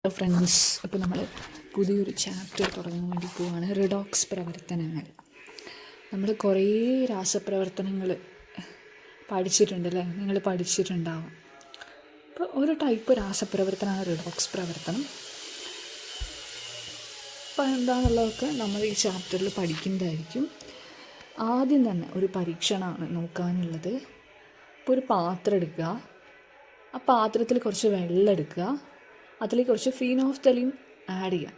Hello friends, അപ്പോൾ നമ്മൾ പുതിയൊരു ചാപ്റ്റർ തുടങ്ങാൻ വേണ്ടി പോവുകയാണ്. റിഡോക്സ് പ്രവർത്തനങ്ങൾ. നമ്മൾ കുറേ രാസപ്രവർത്തനങ്ങൾ പഠിച്ചിട്ടുണ്ടല്ലേ, നിങ്ങൾ പഠിച്ചിട്ടുണ്ടാവും. അപ്പോൾ ഒരു ടൈപ്പ് രാസപ്രവർത്തനമാണ് റിഡോക്സ് പ്രവർത്തനം. അപ്പോൾ എന്താണെന്നുള്ളതൊക്കെ നമ്മൾ ഈ ചാപ്റ്ററിൽ പഠിക്കുന്നതായിരിക്കും. ആദ്യം തന്നെ ഒരു പരീക്ഷണമാണ് നോക്കാനുള്ളത്. ഇപ്പോൾ ഒരു പാത്രം എടുക്കുക, ആ പാത്രത്തിൽ കുറച്ച് വെള്ളം എടുക്കുക, അതിലേക്ക് കുറച്ച് ഫീനോഫ്തലീൻ ആഡ് ചെയ്യാം.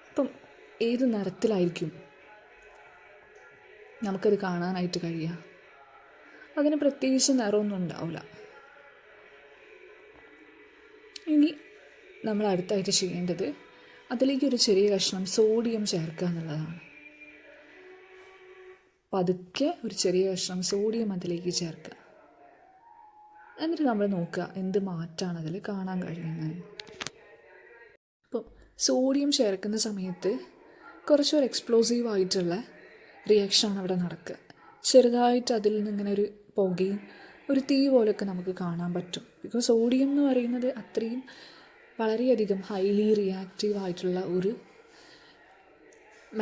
അപ്പം ഏത് നിറത്തിലായിരിക്കും നമുക്കത് കാണാനായിട്ട് കഴിയുക? അതിന് പ്രത്യേകിച്ച് നിറമൊന്നും ഉണ്ടാവില്ല. ഇനി നമ്മൾ അടുത്തായിട്ട് ചെയ്യേണ്ടത് അതിലേക്ക് ഒരു ചെറിയ കഷ്ണം സോഡിയം ചേർക്കുക എന്നുള്ളതാണ്. പതുക്കെ ഒരു ചെറിയ കഷ്ണം സോഡിയം അതിലേക്ക് ചേർക്കുക. എന്നിട്ട് നമ്മൾ നോക്കുക എന്ത് മാറ്റമാണ് അതിൽ കാണാൻ കഴിയുന്നത്. അപ്പോൾ സോഡിയം ചേർക്കുന്ന സമയത്ത് കുറച്ചൊരു എക്സ്പ്ലോസീവ് ആയിട്ടുള്ള റിയാക്ഷനാണ് അവിടെ നടക്കുക. ചെറുതായിട്ട് അതിൽ നിന്ന് ഇങ്ങനെ ഒരു പുകയും ഒരു തീ പോലെയൊക്കെ നമുക്ക് കാണാൻ പറ്റും. ബിക്കോസ് സോഡിയം എന്ന് പറയുന്നത് അത്രയും വളരെയധികം ഹൈലി റിയാക്റ്റീവ് ആയിട്ടുള്ള ഒരു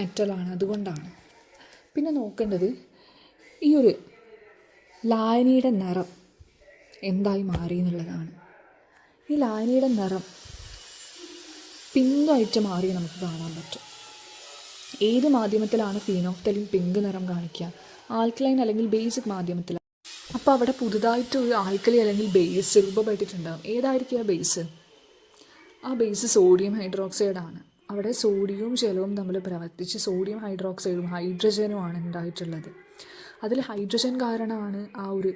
മെറ്റലാണ്, അതുകൊണ്ടാണ്. പിന്നെ നോക്കേണ്ടത് ഈ ഒരു ലായനിയുടെ നിറം എന്തായി മാറി എന്നുള്ളതാണ്. ഈ ലായനിയുടെ നിറം പിങ്കായിട്ട് മാറി നമുക്ക് കാണാൻ പറ്റും. ഏത് മാധ്യമത്തിലാണ് ഫീനോഫ്തലീൻ പിങ്ക് നിറം കാണിക്കുക? ആൽക്കലൈൻ അല്ലെങ്കിൽ ബേസിക് മാധ്യമത്തിലാണ്. അപ്പോൾ അവിടെ പുതുതായിട്ട് ഒരു ആൽക്കലി അല്ലെങ്കിൽ ബേസ് രൂപപ്പെട്ടിട്ടുണ്ടാകും. ഏതായിരിക്കും ആ ബേസ്? ആ ബേസ് സോഡിയം ഹൈഡ്രോക്സൈഡാണ്. അവിടെ സോഡിയവും ജലവും തമ്മിൽ പ്രവർത്തിച്ച് സോഡിയം ഹൈഡ്രോക്സൈഡും ഹൈഡ്രജനുമാണ് ഉണ്ടായിട്ടുള്ളത്. അതിൽ ഹൈഡ്രജൻ കാരണമാണ് ആ ഒരു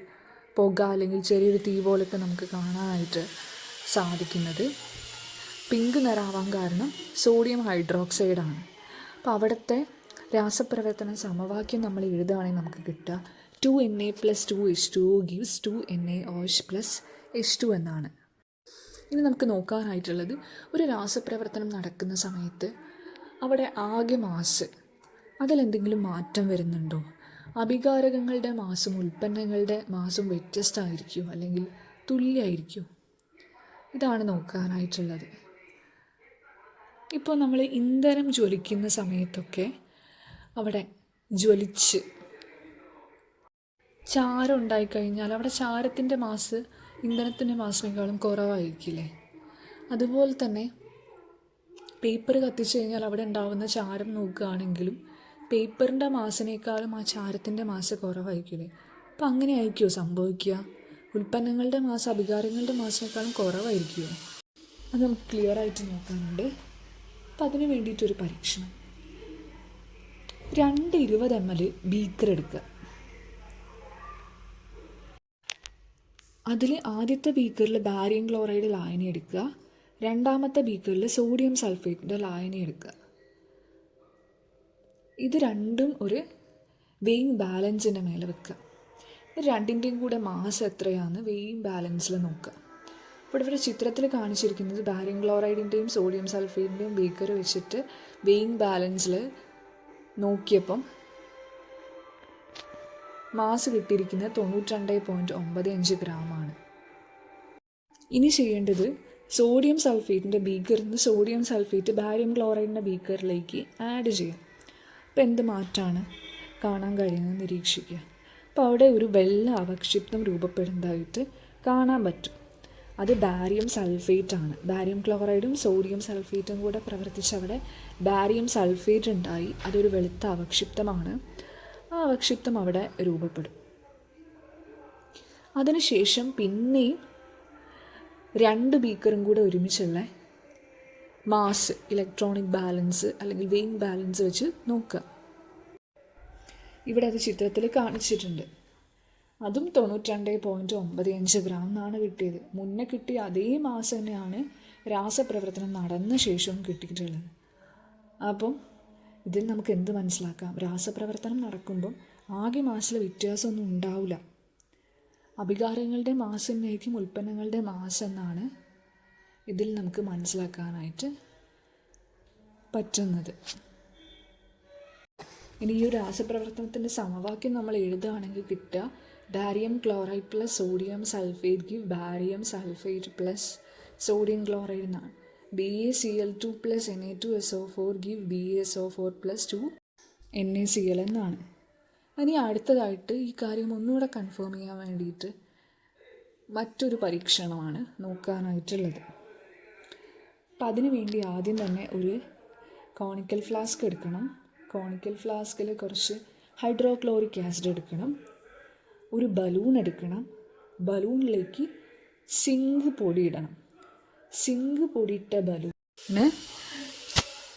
പുക അല്ലെങ്കിൽ ചെറിയൊരു തീ പോലൊക്കെ നമുക്ക് കാണാനായിട്ട് സാധിക്കുന്നത്. പിങ്ക് നിറാവാൻ കാരണം സോഡിയം ഹൈഡ്രോക്സൈഡാണ്. അപ്പോൾ അവിടുത്തെ രാസപ്രവർത്തന സമവാക്യം നമ്മൾ എഴുതുകയാണെങ്കിൽ നമുക്ക് കിട്ടുക 2Na+2H2O gives 2NaOH+H2 എന്നാണ്. ഇനി നമുക്ക് നോക്കാനായിട്ടുള്ളത് ഒരു രാസപ്രവർത്തനം നടക്കുന്ന സമയത്ത് അവിടെ ആകെ മാസ് അതിലെന്തെങ്കിലും മാറ്റം വരുന്നുണ്ടോ? അഭികാരകങ്ങളുടെ മാസും ഉൽപ്പന്നങ്ങളുടെ മാസും വ്യത്യസ്തമായിരിക്കുമോ അല്ലെങ്കിൽ തുല്യമായിരിക്കുമോ? ഇതാണ് നോക്കാനായിട്ടുള്ളത്. ഇപ്പോൾ നമ്മൾ ഇന്ധനം ജ്വലിക്കുന്ന സമയത്തൊക്കെ അവിടെ ജ്വലിച്ച് ചാരം ഉണ്ടായിക്കഴിഞ്ഞാൽ അവിടെ ചാരത്തിൻ്റെ മാസ് ഇന്ധനത്തിൻ്റെ മാസിനേക്കാളും കുറവായിരിക്കില്ലേ? അതുപോലെ തന്നെ പേപ്പർ കത്തിച്ച് കഴിഞ്ഞാൽ അവിടെ ഉണ്ടാകുന്ന ചാരം നോക്കുകയാണെങ്കിലും പേപ്പറിൻ്റെ മാസിനേക്കാളും ആ ചാരത്തിൻ്റെ മാസ് കുറവായിരിക്കില്ലേ? അപ്പം അങ്ങനെ ആയിരിക്കുമോ സംഭവിക്കുക? ഉൽപ്പന്നങ്ങളുടെ മാസ് അഭികാരങ്ങളുടെ മാസിനേക്കാളും കുറവായിരിക്കുമോ? അത് നമുക്ക് ക്ലിയർ ആയിട്ട് നോക്കാനുണ്ട്. അപ്പം അതിന് വേണ്ടിയിട്ടൊരു പരീക്ഷണം. 220 ml ബീക്കർ എടുക്കുക. അതിൽ ആദ്യത്തെ ബീക്കറിൽ ബാരിയം ക്ലോറൈഡ് ലായനി എടുക്കുക, രണ്ടാമത്തെ ബീക്കറിൽ സോഡിയം സൾഫേറ്റിൻ്റെ ലായനി എടുക്കുക. ഇത് രണ്ടും ഒരു വെയിങ് ബാലൻസിൻ്റെ മേലെ വെക്കുക. ഇത് രണ്ടിൻ്റെയും കൂടെ മാസ് എത്രയാണെന്ന് വെയിങ് ബാലൻസിൽ നോക്കുക. അപ്പോൾ ഇവിടെ ചിത്രത്തിൽ കാണിച്ചിരിക്കുന്നത് ബാരിയം ക്ലോറൈഡിൻ്റെയും സോഡിയം സൾഫേറ്റിൻ്റെയും ബീക്കർ വെച്ചിട്ട് വെയിങ് ബാലൻസിൽ നോക്കിയപ്പം മാസ് കിട്ടിയിരിക്കുന്നത് 92.95 ഗ്രാമാണ്. ഇനി ചെയ്യേണ്ടത് സോഡിയം സൾഫേറ്റിൻ്റെ ബീക്കറിൽ നിന്ന് സോഡിയം സൾഫേറ്റ് ബാരിയം ക്ലോറൈഡിൻ്റെ ബീക്കറിലേക്ക് ആഡ് ചെയ്യാം. അപ്പോൾ എന്ത് മാറ്റമാണ് കാണാൻ കഴിയുന്നത് നിരീക്ഷിക്കുക. അപ്പോൾ അവിടെ ഒരു വെള്ള അവക്ഷിപ്തം രൂപപ്പെടുന്നതായിട്ട് കാണാൻ പറ്റും. അത് ബാരിയം സൾഫേറ്റാണ്. ബാരിയം ക്ലോറൈഡും സോഡിയം സൾഫേറ്റും കൂടെ പ്രവർത്തിച്ച് അവിടെ ബാരിയം സൾഫേറ്റ് ഉണ്ടായി. അതൊരു വെളുത്ത അവക്ഷിപ്തമാണ്. ആ അവക്ഷിപ്തം അവിടെ രൂപപ്പെടും. അതിനുശേഷം പിന്നെയും 2 ബീക്കറും കൂടെ ഒരുമിച്ചുള്ള മാസ് ഇലക്ട്രോണിക് ബാലൻസ് അല്ലെങ്കിൽ വെയിങ് ബാലൻസ് വെച്ച് നോക്കുക. ഇവിടെ അത് ചിത്രത്തിൽ കാണിച്ചിട്ടുണ്ട്. അതും 92.95 ഗ്രാം എന്നാണ് കിട്ടിയത്. മുന്നേ കിട്ടിയ അതേ മാസ് തന്നെയാണ് രാസപ്രവർത്തനം നടന്ന ശേഷവും കിട്ടിയിട്ടുള്ളത്. അപ്പം ഇതിൽ നമുക്ക് എന്ത് മനസ്സിലാക്കാം? രാസപ്രവർത്തനം നടക്കുമ്പം ആകെ മാസിൽ വ്യത്യാസമൊന്നും ഉണ്ടാവില്ല. അഭികാരങ്ങളുടെ മാസ് തന്നെയായിരിക്കും ഉൽപ്പന്നങ്ങളുടെ മാസ് എന്നാണ് ഇതിൽ നമുക്ക് മനസ്സിലാക്കാനായിട്ട് പറ്റുന്നത്. ഇനി ഈ ഒരു രാസപ്രവർത്തനത്തിൻ്റെ സമവാക്യം നമ്മൾ എഴുതുകയാണെങ്കിൽ കിട്ടുക barium chloride plus sodium sulphate give barium sulphate plus sodium chloride എന്നാണ്. BaCl2 plus Na2SO4 give BaSO4 plus 2 NaCl എന്നാണ്. ഇനി അടുത്തതായിട്ട് ഈ കാര്യം ഒന്നുകൂടെ കൺഫേം ചെയ്യാൻ വേണ്ടിയിട്ട് മറ്റൊരു പരീക്ഷണമാണ് നോക്കാനായിട്ടുള്ളത്. അപ്പം അതിനു വേണ്ടി ആദ്യം തന്നെ ഒരു കോണിക്കൽ ഫ്ലാസ്ക് എടുക്കണം. കോണിക്കൽ ഫ്ലാസ്കിൽ കുറച്ച് ഹൈഡ്രോക്ലോറിക് ആസിഡ് എടുക്കണം. ഒരു ബലൂൺ എടുക്കണം. ബലൂണിലേക്ക് സിങ്ക് പൊടി ഇടണം. സിങ്ക് പൊടിയിട്ട ബലൂണിന്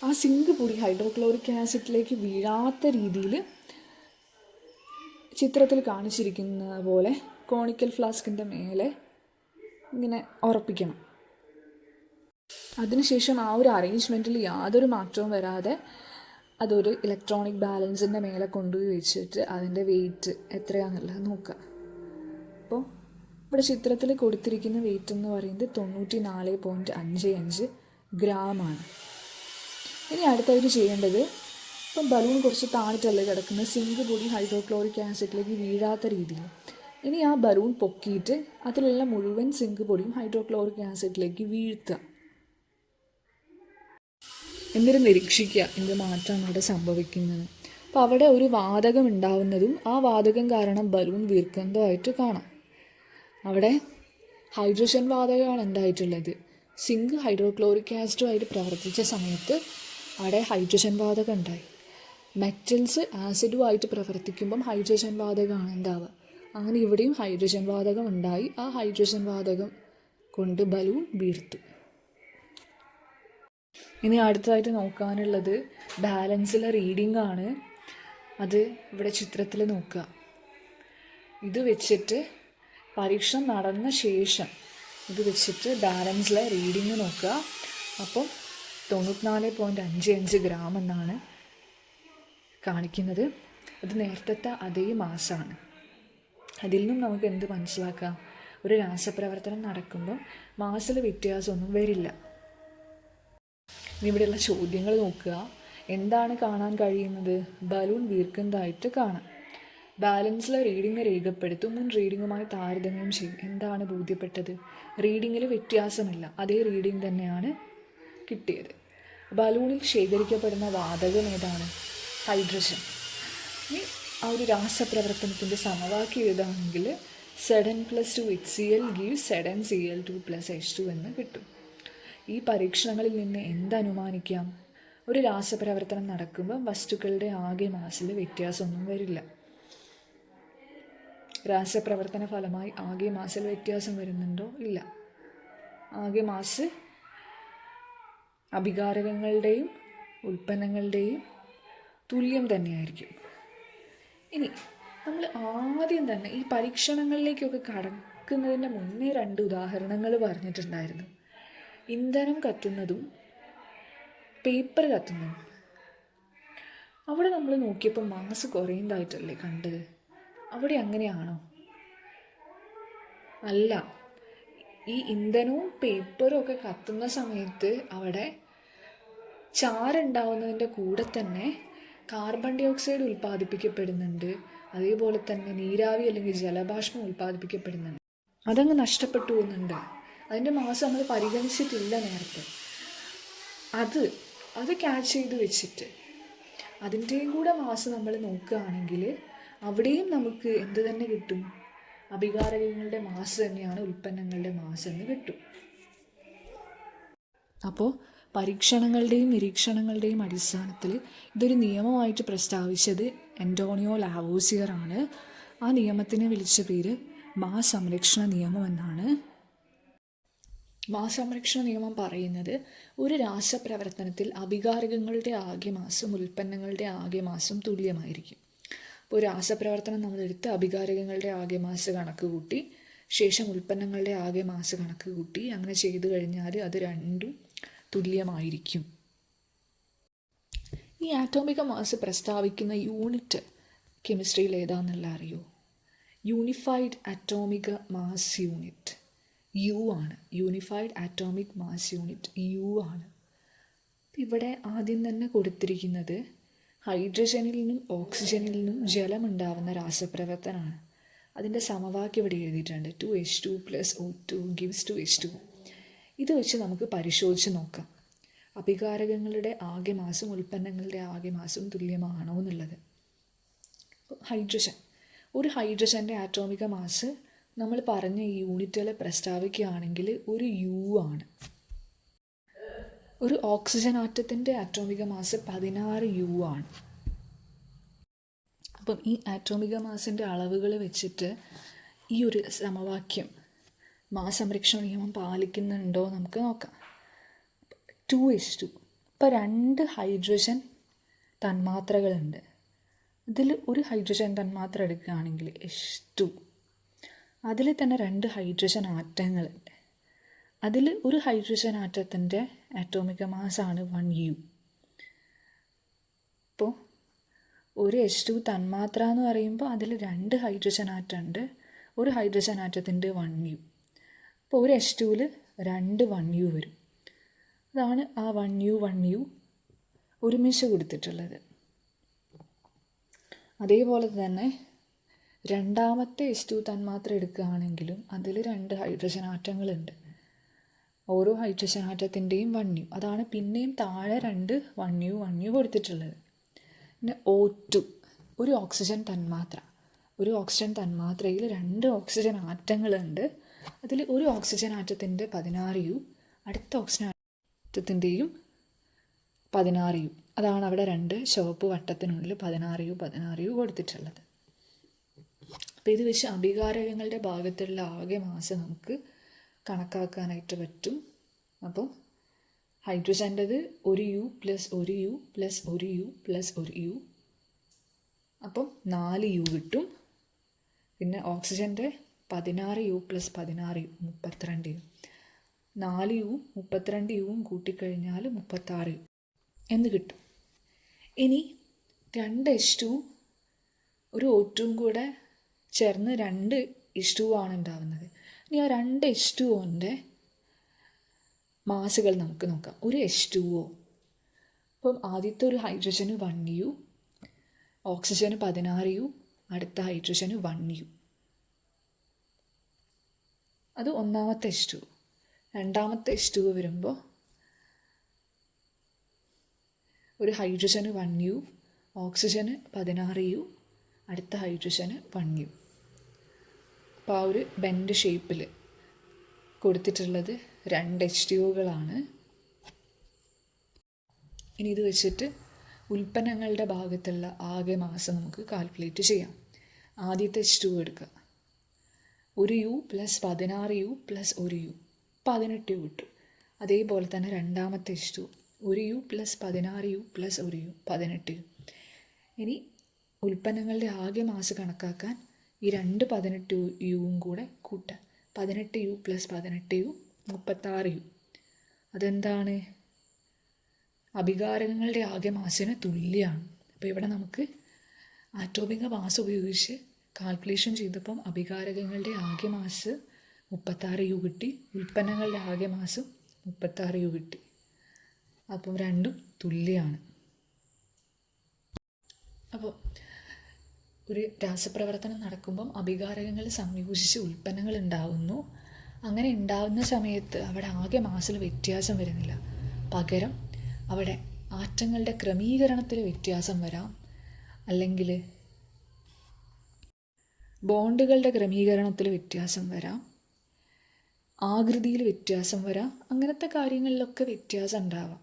ആ സിങ്ക് പൊടി ഹൈഡ്രോക്ലോറിക് ആസിഡിലേക്ക് വീഴാത്ത രീതിയിൽ ചിത്രത്തിൽ കാണിച്ചിരിക്കുന്ന പോലെ കോണിക്കൽ ഫ്ലാസ്കിൻ്റെ മേലെ ഇങ്ങനെ ഉറപ്പിക്കണം. അതിനുശേഷം ആ ഒരു അറേഞ്ച്മെൻറ്റിൽ യാതൊരു മാറ്റവും വരാതെ അതൊരു ഇലക്ട്രോണിക് ബാലൻസിൻ്റെ മേലെ കൊണ്ടുപോയി വെച്ചിട്ട് അതിൻ്റെ വെയിറ്റ് എത്രയാണെന്നുള്ളത് നോക്കുക. അപ്പോൾ ഇവിടെ ചിത്രത്തിൽ കൊടുത്തിരിക്കുന്ന വെയിറ്റ് എന്ന് പറയുന്നത് 94.55 ഗ്രാമാണ്. ഇനി അടുത്തായിട്ട് ചെയ്യേണ്ടത്, ഇപ്പം ബലൂൺ കുറച്ച് താണിട്ടല്ലേ കിടക്കുന്ന, സിങ്ക് പൊടി ഹൈഡ്രോക്ലോറിക് ആസിഡിലേക്ക് വീഴാത്ത രീതിയിൽ. ഇനി ആ ബലൂൺ പൊക്കിയിട്ട് അതിലുള്ള മുഴുവൻ സിങ്ക് പൊടിയും ഹൈഡ്രോക്ലോറിക് ആസിഡിലേക്ക് വീഴ്ത്തുക. എന്നിട്ട് നിരീക്ഷിക്കുക എന്ത് മാറ്റമാണ് അവിടെ സംഭവിക്കുന്നത്. അപ്പോൾ അവിടെ ഒരു വാതകം ഉണ്ടാവുന്നതും ആ വാതകം കാരണം ബലൂൺ വീർക്കുന്നതുമായിട്ട് കാണാം. അവിടെ ഹൈഡ്രജൻ വാതകമാണ് എന്തായിട്ടുള്ളത്. സിങ്ക് ഹൈഡ്രോക്ലോറിക് ആസിഡുമായിട്ട് പ്രവർത്തിച്ച സമയത്ത് അവിടെ ഹൈഡ്രജൻ വാതകം ഉണ്ടായി. മെറ്റൽസ് ആസിഡുമായിട്ട് പ്രവർത്തിക്കുമ്പം ഹൈഡ്രജൻ വാതകമാണ് ഉണ്ടാവുക. അങ്ങനെ ഇവിടെയും ഹൈഡ്രജൻ വാതകം ഉണ്ടായി. ആ ഹൈഡ്രജൻ വാതകം കൊണ്ട് ബലൂൺ വീർത്തു. ഇനി അടുത്തതായിട്ട് നോക്കാനുള്ളത് ബാലൻസിലെ റീഡിംഗ് ആണ്. അത് ഇവിടെ ചിത്രത്തിൽ നോക്കുക. ഇത് വെച്ചിട്ട് പരീക്ഷണം നടന്ന ശേഷം ഇത് വെച്ചിട്ട് ബാലൻസിലെ റീഡിങ് നോക്കുക. അപ്പം 94.55 ഗ്രാം എന്നാണ് കാണിക്കുന്നത്. അത് നേരത്തെ അതേ മാസമാണ്. അതിൽ നിന്നും നമുക്ക് എന്ത് മനസ്സിലാക്കാം? ഒരു രാസപ്രവർത്തനം നടക്കുമ്പോൾ മാസിൽ വ്യത്യാസമൊന്നും വരില്ല. ഇനി ഇവിടെയുള്ള ചോദ്യങ്ങൾ നോക്കുക. എന്താണ് കാണാൻ കഴിയുന്നത്? ബലൂൺ വീർക്കുന്നതായിട്ട് കാണാം. ബാലൻസിലെ റീഡിങ് രേഖപ്പെടുത്തും. മുൻ റീഡിങ്ങുമായി താരതമ്യം ചെയ്യും. എന്താണ് ബോധ്യപ്പെട്ടത്? റീഡിങ്ങിൽ വ്യത്യാസമില്ല, അതേ റീഡിങ് തന്നെയാണ് കിട്ടിയത്. ബലൂണിൽ ശേഖരിക്കപ്പെടുന്ന വാതകം ഏതാണ്? ഹൈഡ്രജൻ. ഇനി ആ ഒരു രാസപ്രവർത്തനത്തിൻ്റെ സമവാക്യം എഴുതാണെങ്കിൽ Zn+2HCl gives Zncl2 plus H2 എന്ന് കിട്ടും. ഈ പരീക്ഷണങ്ങളിൽ നിന്ന് എന്തനുമാനിക്കാം? ഒരു രാസപ്രവർത്തനം നടക്കുമ്പോൾ വസ്തുക്കളുടെ ആകെ മാസിൽ വ്യത്യാസമൊന്നും വരില്ല. രാസപ്രവർത്തന ഫലമായി ആകെ മാസിൽ വ്യത്യാസം വരുന്നുണ്ടോ? ഇല്ല. ആകെ മാസ് അഭികാരകങ്ങളുടെയും ഉൽപ്പന്നങ്ങളുടെയും തുല്യം തന്നെയായിരിക്കും. ഇനി നമ്മൾ ആദ്യം തന്നെ ഈ പരീക്ഷണങ്ങളിലേക്കൊക്കെ കടക്കുന്നതിൻ്റെ മുന്നേ 2 ഉദാഹരണങ്ങൾ പറഞ്ഞിട്ടുണ്ടായിരുന്നു. ഇന്ധനം കത്തുന്നതും പേപ്പർ കത്തുന്നതും. അവിടെ നമ്മൾ നോക്കിയപ്പോൾ മാസ് കുറയുന്നതായിട്ടല്ലേ കണ്ടത്? അവിടെ അങ്ങനെയാണോ? അല്ല. ഈ ഇന്ധനവും പേപ്പറും ഒക്കെ കത്തുന്ന സമയത്ത് അവിടെ ചാരുണ്ടാവുന്നതിൻ്റെ കൂടെ തന്നെ കാർബൺ ഡൈ ഓക്സൈഡ് ഉൽപ്പാദിപ്പിക്കപ്പെടുന്നുണ്ട്. അതേപോലെ തന്നെ നീരാവി അല്ലെങ്കിൽ ജലബാഷ്പം ഉൽപ്പാദിപ്പിക്കപ്പെടുന്നുണ്ട്. അതങ്ങ് നഷ്ടപ്പെട്ടു പോകുന്നുണ്ട്. അതിൻ്റെ മാസ് നമ്മൾ പരിഗണിച്ചിട്ടില്ല നേരത്തെ. അത് ക്യാച്ച് ചെയ്ത് വെച്ചിട്ട് അതിൻ്റെയും കൂടെ മാസ് നമ്മൾ നോക്കുകയാണെങ്കിൽ അവിടെയും നമുക്ക് എന്ത് തന്നെ കിട്ടും? അഭികാരകങ്ങളുടെ മാസ് തന്നെയാണ് ഉൽപ്പന്നങ്ങളുടെ മാസ് എന്ന് കിട്ടും. അപ്പോൾ പരീക്ഷണങ്ങളുടെയും നിരീക്ഷണങ്ങളുടെയും അടിസ്ഥാനത്തിൽ ഇതൊരു നിയമമായിട്ട് പ്രസ്താവിച്ചത് അന്റോണിയോ ലാവോസിയർ ആണ്. ആ നിയമത്തിനെ വിളിച്ച പേര് മാസ് സംരക്ഷണ നിയമം എന്നാണ്. മാസ് സംരക്ഷണ നിയമം പറയുന്നത് ഒരു രാസപ്രവർത്തനത്തിൽ അഭികാരകങ്ങളുടെ ആകെ മാസും ഉൽപ്പന്നങ്ങളുടെ ആകെ മാസും തുല്യമായിരിക്കും. അപ്പോൾ രാസപ്രവർത്തനം നമ്മളെടുത്ത് അഭികാരകങ്ങളുടെ ആകെ മാസ് കണക്ക് കൂട്ടി ശേഷം ഉൽപ്പന്നങ്ങളുടെ ആകെ മാസ് കണക്ക് കൂട്ടി അങ്ങനെ ചെയ്തു കഴിഞ്ഞാൽ അത് രണ്ടും തുല്യമായിരിക്കും. ഈ ആറ്റോമിക മാസ് പ്രസ്താവിക്കുന്ന യൂണിറ്റ് കെമിസ്ട്രിയിൽ ഏതാണെന്നല്ല അറിയോ? Unified atomic mass unit U ആണ്. Unified atomic mass unit U ആണ്. ഇവിടെ ആദ്യം തന്നെ കൊടുത്തിരിക്കുന്നത് ഹൈഡ്രജനിൽ നിന്നും ഓക്സിജനിൽ നിന്നും ജലമുണ്ടാവുന്ന രാസപ്രവർത്തനമാണ്. അതിൻ്റെ സമവാക്യം ഇവിടെ എഴുതിയിട്ടുണ്ട്. 2H2 + O2 gives 2H2. ഇത് വെച്ച് നമുക്ക് പരിശോധിച്ച് നോക്കാം അഭികാരകങ്ങളുടെ ആകെ മാസും ഉൽപ്പന്നങ്ങളുടെ ആകെ മാസും തുല്യമാണോ എന്നുള്ളത്. ഹൈഡ്രജൻ, ഒരു ഹൈഡ്രജൻ്റെ ആറ്റോമിക മാസ് നമ്മൾ പറഞ്ഞ ഈ യൂണിറ്റുകൾ പ്രസ്താവിക്കുകയാണെങ്കിൽ ഒരു യു ആണ്. ഒരു ഓക്സിജൻ ആറ്റത്തിൻ്റെ ആറ്റോമിക മാസ് 16 യു ആണ്. അപ്പം ഈ ആറ്റോമിക മാസിൻ്റെ അളവുകൾ വെച്ചിട്ട് ഈ ഒരു സമവാക്യം മാസ് സംരക്ഷണ നിയമം പാലിക്കുന്നുണ്ടോ നമുക്ക് നോക്കാം. 2:2. ഇപ്പോൾ 2 ഹൈഡ്രജൻ തന്മാത്രകളുണ്ട്. ഇതിൽ ഒരു ഹൈഡ്രജൻ തന്മാത്ര എടുക്കുകയാണെങ്കിൽ H2, അതിൽ തന്നെ 2 ഹൈഡ്രജൻ ആറ്റങ്ങളുണ്ട്. അതിൽ ഒരു ഹൈഡ്രജൻ ആറ്റത്തിൻ്റെ ആറ്റോമിക മാസാണ് 1U. അപ്പോൾ ഒരു H2 തന്മാത്ര എന്ന് പറയുമ്പോൾ അതിൽ 2 ഹൈഡ്രജൻ ആറ്റം ഉണ്ട്. ഒരു ഹൈഡ്രജൻ ആറ്റത്തിൻ്റെ 1U. അപ്പോൾ ഒരു H2ൽ 2 1U വരും. അതാണ് ആ 1U ഒരുമിച്ച് കൊടുത്തിട്ടുള്ളത്. അതേപോലെ തന്നെ രണ്ടാമത്തെ H2 തന്മാത്ര എടുക്കുകയാണെങ്കിലും അതിൽ 2 ഹൈഡ്രജൻ ആറ്റങ്ങളുണ്ട്. ഓരോ ഹൈഡ്രജൻ ആറ്റത്തിൻ്റെയും 1U. അതാണ് പിന്നെയും താഴെ 2 1U കൊടുത്തിട്ടുള്ളത്. പിന്നെ O2, ഒരു ഓക്സിജൻ തന്മാത്ര. ഒരു ഓക്സിജൻ തന്മാത്രയിൽ 2 ഓക്സിജൻ ആറ്റങ്ങളുണ്ട്. അതിൽ ഒരു ഓക്സിജൻ ആറ്റത്തിൻ്റെ 16U, അടുത്ത ഓക്സിജൻ ആറ്റത്തിൻ്റെയും 16U. അതാണ് അവിടെ 2 ചുവപ്പ് വട്ടത്തിനുള്ളിൽ 16U കൊടുത്തിട്ടുള്ളത്. അപ്പോൾ ഇത് വെച്ച് അഭികാരകങ്ങളുടെ ഭാഗത്തുള്ള ആകെ മാസ് നമുക്ക് കണക്കാക്കാനായിട്ട് പറ്റും. അപ്പം ഹൈഡ്രജൻ്റെത് 1U + 1U + 1U + 1U, അപ്പം 4U കിട്ടും. പിന്നെ ഓക്സിജൻ്റെ 16U + 16U 32U. 4U 32U കൂട്ടിക്കഴിഞ്ഞാൽ 36U എന്ന് കിട്ടും. ഇനി 2 H2 ഒരു O2 കൂടെ ചേർന്ന് 2 H2 ആണ് ഉണ്ടാവുന്നത്. ഇനി ആ 2 H2O മാസുകൾ നമുക്ക് നോക്കാം. ഒരു H2O, അപ്പം ആദ്യത്തെ ഒരു ഹൈഡ്രജന് 1U, ഓക്സിജന് 16U, അടുത്ത ഹൈഡ്രജന് 1U. അത് ഒന്നാമത്തെ H2. രണ്ടാമത്തെ H2 വരുമ്പോൾ ഒരു ഹൈഡ്രജന് 1U, ഓക്സിജന് 16U, അടുത്ത ഹൈഡ്രജന് 1U. അപ്പോൾ ആ ഒരു ബെൻഡ് ഷേപ്പിൽ കൊടുത്തിട്ടുള്ളത് 2 H2Oകളാണ്. ഇനി ഇത് വെച്ചിട്ട് ഉൽപ്പന്നങ്ങളുടെ ഭാഗത്തുള്ള ആകെ മാസം നമുക്ക് കാൽക്കുലേറ്റ് ചെയ്യാം. ആദ്യത്തെ H2 എടുക്കുക. 1U + 16U + 1U 18U കിട്ടും. അതേപോലെ തന്നെ രണ്ടാമത്തെ H2 1U + 16U + 1U 18U. ഇനി ഉൽപ്പന്നങ്ങളുടെ ആകെ മാസ് കണക്കാക്കാൻ ഈ 2 18Uവും കൂടെ കൂട്ടുക. 18U + 18U 36U. അതെന്താണ്? അഭികാരകങ്ങളുടെ ആകെ മാസിന് തുല്യമാണ്. അപ്പോൾ ഇവിടെ നമുക്ക് ആറ്റോമിക മാസ് ഉപയോഗിച്ച് കാൽക്കുലേഷൻ ചെയ്തപ്പം അഭികാരകങ്ങളുടെ ആകെ മാസ് 36U കിട്ടി, ഉൽപ്പന്നങ്ങളുടെ ആകെ മാസും 36U കിട്ടി. അപ്പം രണ്ടും തുല്യമാണ്. അപ്പോൾ ഒരു രാസപ്രവർത്തനം നടക്കുമ്പം അഭികാരകങ്ങൾ സംയോജിച്ച് ഉൽപ്പന്നങ്ങൾ ഉണ്ടാകുന്നു. അങ്ങനെ ഉണ്ടാകുന്ന സമയത്ത് അവിടെ ആകെ മാസിൽ വ്യത്യാസം വരുന്നില്ല. പകരം അവിടെ ആറ്റങ്ങളുടെ ക്രമീകരണത്തിൽ വ്യത്യാസം വരാം, അല്ലെങ്കിൽ ബോണ്ടുകളുടെ ക്രമീകരണത്തിൽ വ്യത്യാസം വരാം, ആകൃതിയിൽ വ്യത്യാസം വരാം. അങ്ങനത്തെ കാര്യങ്ങളിലൊക്കെ വ്യത്യാസം ഉണ്ടാവാം.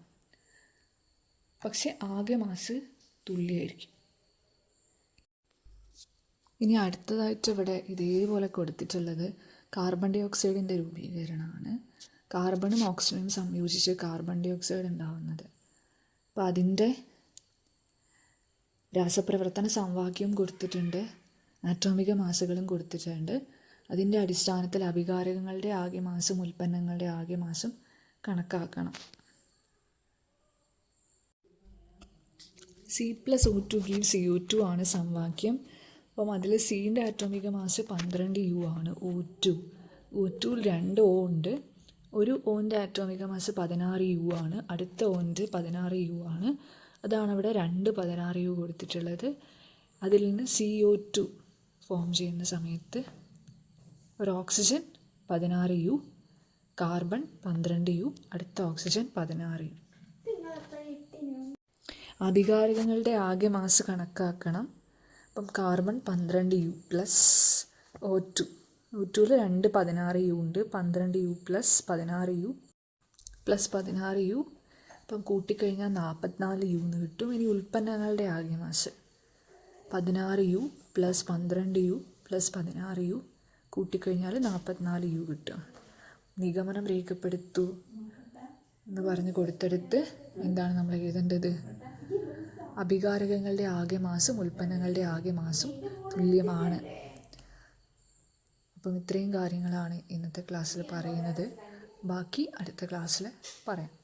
പക്ഷെ ആകെ മാസ് തുല്യമായിരിക്കും. ഇനി അടുത്തതായിട്ട് ഇവിടെ ഇതേപോലെ കൊടുത്തിട്ടുള്ളത് കാർബൺ ഡൈ ഓക്സൈഡിൻ്റെ രൂപീകരണമാണ്. കാർബണും ഓക്സിജനും സംയോജിച്ച് കാർബൺ ഡൈ ഓക്സൈഡ് ഉണ്ടാകുന്നത്. അപ്പോൾ അതിൻ്റെ രാസപ്രവർത്തന സമവാക്യവും കൊടുത്തിട്ടുണ്ട്, ആറ്റോമിക മാസുകളും കൊടുത്തിട്ടുണ്ട്. അതിൻ്റെ അടിസ്ഥാനത്തിൽ അഭികാരകങ്ങളുടെ ആകെ മാസും ഉൽപ്പന്നങ്ങളുടെ ആകെ മാസും കണക്കാക്കണം. C+O2 = CO2 ആണ് സമവാക്യം. അപ്പം അതിൽ സീൻ്റെ ആറ്റോമിക മാസ് 12U ആണ്. O2ൽ 2 O ഉണ്ട്. ഒരു ഓൻ്റെ ആറ്റോമിക മാസ് 16U ആണ്. അടുത്ത ഓൻ്റെ 16U ആണ്. അതാണ് അവിടെ 2 16U കൊടുത്തിട്ടുള്ളത്. അതിൽ നിന്ന് CO2 ഫോം ചെയ്യുന്ന സമയത്ത് ഒരു ഓക്സിജൻ 16U, കാർബൺ 12U, അടുത്ത ഓക്സിജൻ 16U. അഭികാരകങ്ങളുടെ ആകെ മാസ് കണക്കാക്കണം. അപ്പം carbon 12U plus O2. O2ൽ 2 16U ഉണ്ട്. 12U plus 16U plus 16U. അപ്പം കൂട്ടിക്കഴിഞ്ഞാൽ 44U എന്ന് കിട്ടും. ഇനി ഉൽപ്പന്നങ്ങളുടെ ആകെ mass 16U plus 12U plus 16U കൂട്ടിക്കഴിഞ്ഞാൽ 44U കിട്ടും. നിഗമനം രേഖപ്പെടുത്തു എന്ന് പറഞ്ഞ് കൊടുത്തെടുത്ത് എന്താണ് നമ്മൾ എഴുതേണ്ടത്? അഭികാരകങ്ങളുടെ ആകെ മാസും ഉൽപ്പന്നങ്ങളുടെ ആകെ മാസും തുല്യമാണ്. അപ്പം ഇത്രയും കാര്യങ്ങളാണ് ഇന്നത്തെ ക്ലാസ്സിൽ പറയുന്നത്. ബാക്കി അടുത്ത ക്ലാസ്സിൽ പറയാം.